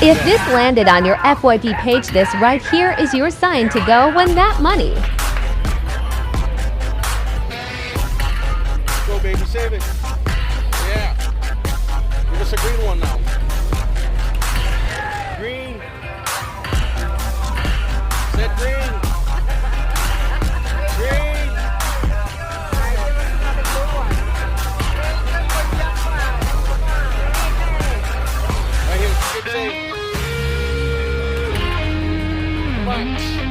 If this landed on your FYP page, this right here is your sign to go win that money. Go, baby, save it. Yeah. Give us a green one now. Green. Set green. Green. Right here, skip save. Come on.